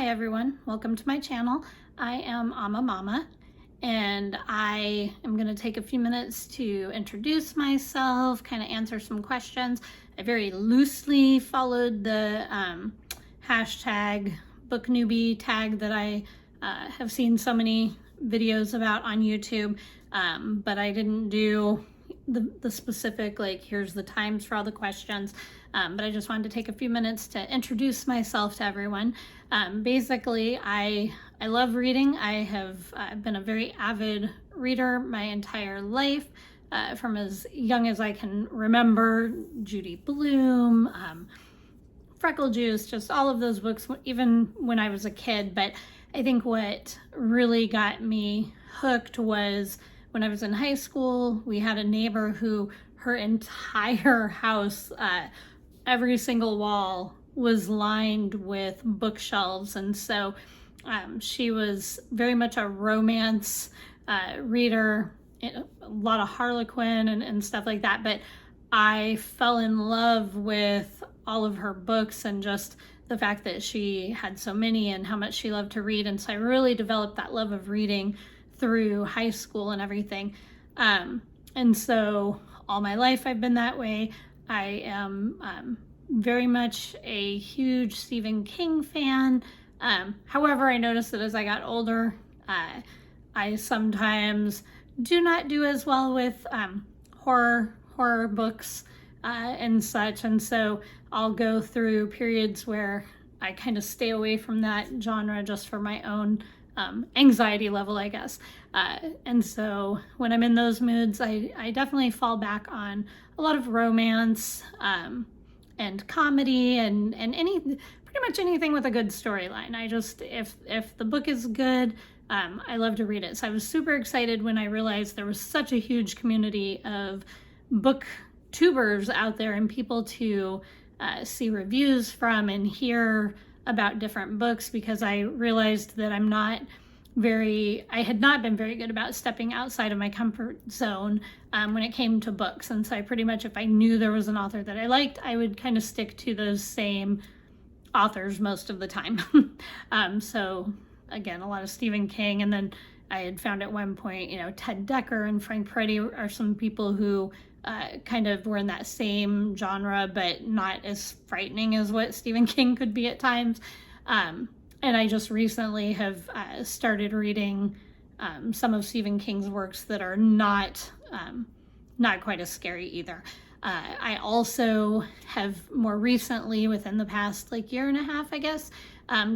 Hi everyone, welcome to my channel. I am Mama, and I am going to take a few minutes to introduce myself, kind of answer some questions. I very loosely followed the hashtag Book Newbie Tag that I have seen so many videos about on YouTube, but I didn't do the specific, like, here's the times for all the questions. But I just wanted to take a few minutes to introduce myself to everyone. Basically, I love reading. I have been a very avid reader my entire life, from as young as I can remember. Judy Blume, Freckle Juice, just all of those books, even when I was a kid. But I think what really got me hooked was when I was in high school. We had a neighbor who her entire house, every single wall was lined with bookshelves, and so she was very much a romance reader, a lot of Harlequin and stuff like that. But I fell in love with all of her books and just the fact that she had so many and how much she loved to read. And so I really developed that love of reading through high school and everything. And so all my life I've been that way. I am very much a huge Stephen King fan. However, I noticed that as I got older, I sometimes do not do as well with horror books and such. And so I'll go through periods where I kind of stay away from that genre just for my own anxiety level, I guess. And so when I'm in those moods, I definitely fall back on a lot of romance and comedy and pretty much anything with a good storyline. I just, if the book is good, I love to read it. So I was super excited when I realized there was such a huge community of booktubers out there and people to see reviews from and hear about different books, because I realized that I had not been very good about stepping outside of my comfort zone when it came to books. And so I pretty much, if I knew there was an author that I liked, I would kind of stick to those same authors most of the time. So again, a lot of Stephen King, and then I had found at one point, Ted Dekker and Frank Peretti are some people who kind of were in that same genre, but not as frightening as what Stephen King could be at times. And I just recently have started reading some of Stephen King's works that are not quite as scary either. I also have more recently, within the past year and a half, I guess,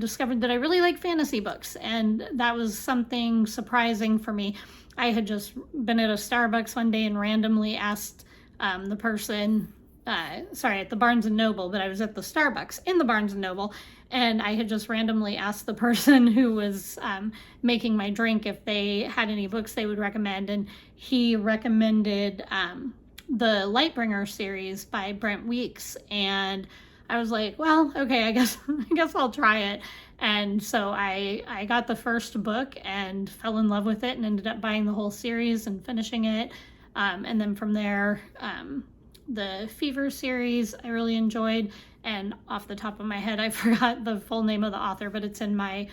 discovered that I really like fantasy books, and that was something surprising for me. I had just been at a Starbucks one day and randomly asked the person, at the Barnes & Noble, but I was at the Starbucks in the Barnes & Noble, and I had just randomly asked the person who was making my drink if they had any books they would recommend, and he recommended the Lightbringer series by Brent Weeks, and I was like, well, okay, I guess I'll try it. And so I got the first book and fell in love with it and ended up buying the whole series and finishing it. And then from there, the Fever series I really enjoyed. And off the top of my head, I forgot the full name of the author, but it's in my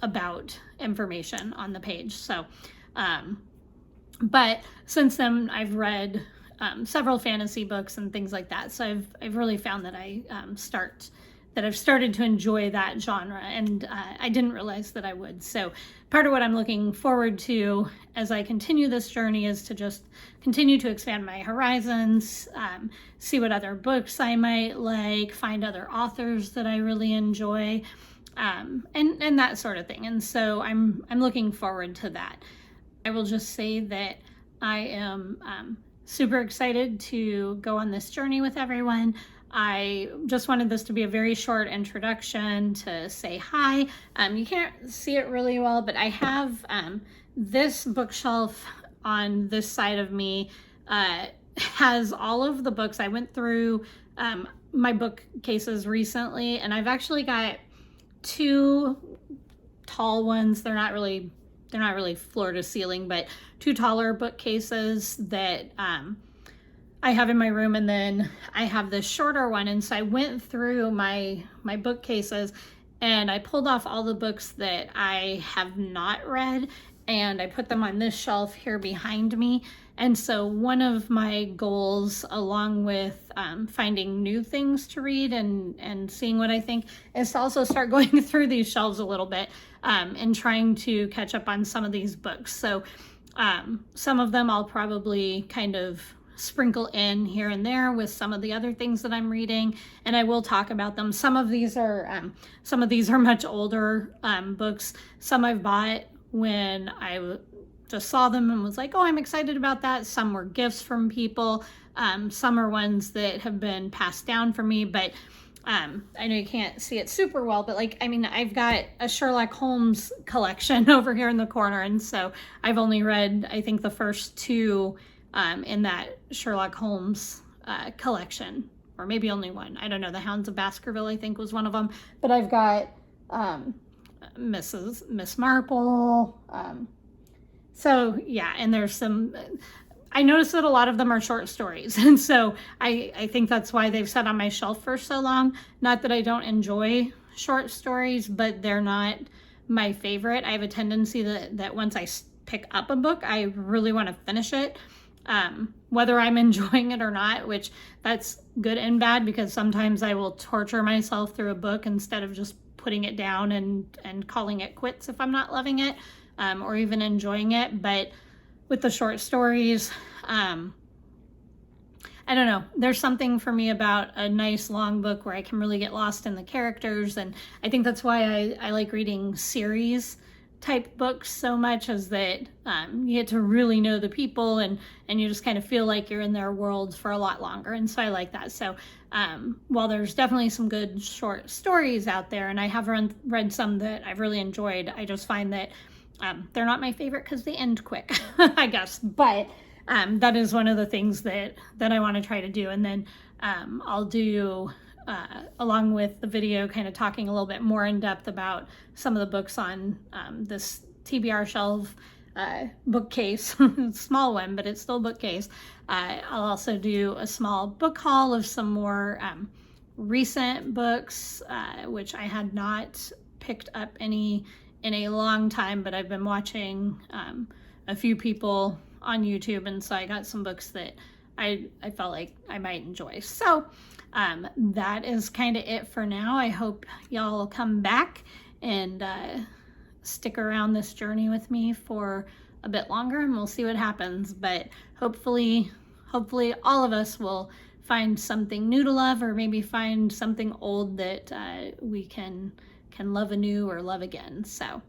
about information on the page. So, but since then I've read several fantasy books and things like that. So I've really found that I've started to enjoy that genre, and I didn't realize that I would. So part of what I'm looking forward to as I continue this journey is to just continue to expand my horizons, see what other books I might like, find other authors that I really enjoy, and that sort of thing. And so I'm looking forward to that. I will just say that I am super excited to go on this journey with everyone. I just wanted this to be a very short introduction to say hi. You can't see it really well, but I have this bookshelf on this side of me has all of the books. I went through my bookcases recently, and I've actually got two tall ones. They're not really floor to ceiling, but two taller bookcases that I have in my room, and then I have this shorter one. And so I went through my bookcases and I pulled off all the books that I have not read, and I put them on this shelf here behind me. And so one of my goals, along with finding new things to read and seeing what I think, is to also start going through these shelves a little bit and trying to catch up on some of these books. So some of them I'll probably kind of sprinkle in here and there with some of the other things that I'm reading, and I will talk about them. Some of these are much older books. Some I've bought when I just saw them and was like, oh, I'm excited about that. Some were gifts from people. Some are ones that have been passed down for me, but I know you can't see it super well, but like, I mean, I've got a Sherlock Holmes collection over here in the corner, and so I've only read, I think, the first two in that Sherlock Holmes collection, or maybe only one. I don't know. The Hounds of Baskerville, I think, was one of them. But I've got Miss Marple. So yeah, and there's some. I noticed that a lot of them are short stories, and so I think that's why they've sat on my shelf for so long. Not that I don't enjoy short stories, but they're not my favorite. I have a tendency that once I pick up a book, I really want to finish it. Whether I'm enjoying it or not, which that's good and bad, because sometimes I will torture myself through a book instead of just putting it down and calling it quits if I'm not loving it, or even enjoying it. But with the short stories, I don't know, there's something for me about a nice long book where I can really get lost in the characters, and I think that's why I like reading series type books so much, is that you get to really know the people, and you just kind of feel like you're in their world for a lot longer, and so I like that. So while there's definitely some good short stories out there, and I have read some that I've really enjoyed, I just find that they're not my favorite because they end quick, I guess. But that is one of the things that I want to try to do, and then I'll do along with the video, kind of talking a little bit more in depth about some of the books on this TBR shelf bookcase, small one, but it's still a bookcase. I'll also do a small book haul of some more recent books, which I had not picked up any in a long time, but I've been watching a few people on YouTube, and so I got some books that I felt like I might enjoy. So that is kind of it for now. I hope y'all will come back and stick around this journey with me for a bit longer, and we'll see what happens. But hopefully all of us will find something new to love, or maybe find something old that we can love anew or love again. So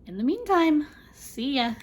in the meantime, see ya.